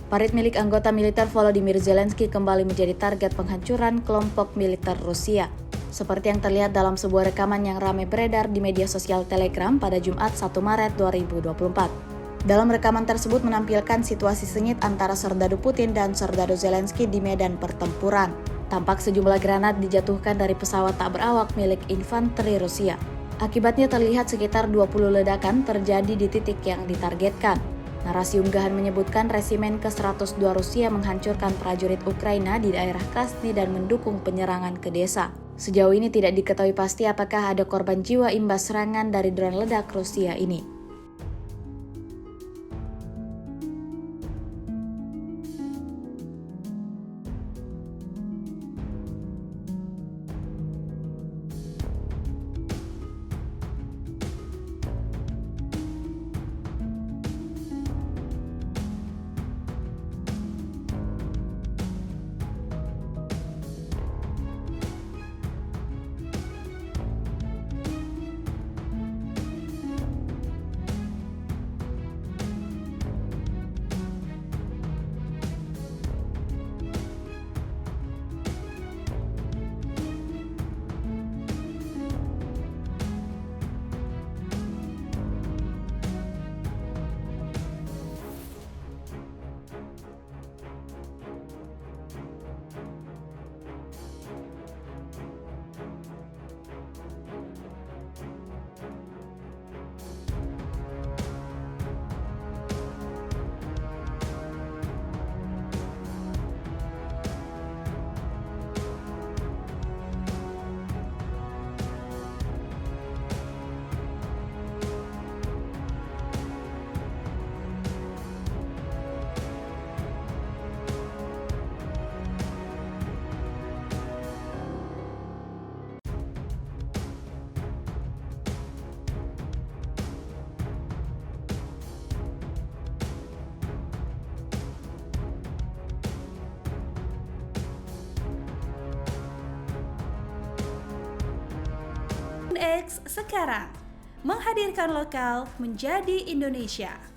Parit milik anggota militer Volodymyr Zelensky kembali menjadi target penghancuran kelompok militer Rusia. Seperti yang terlihat dalam sebuah rekaman yang ramai beredar di media sosial Telegram pada Jumat 1 Maret 2024. Dalam rekaman tersebut menampilkan situasi sengit antara serdadu Putin dan serdadu Zelensky di medan pertempuran. Tampak sejumlah granat dijatuhkan dari pesawat tak berawak milik infanteri Rusia. Akibatnya terlihat sekitar 20 ledakan terjadi di titik yang ditargetkan. Narasi unggahan menyebutkan resimen ke-102 Rusia menghancurkan prajurit Ukraina di daerah Krasny dan mendukung penyerangan ke desa. Sejauh ini tidak diketahui pasti apakah ada korban jiwa imbas serangan dari drone ledak Rusia ini. X sekarang menghadirkan lokal menjadi Indonesia.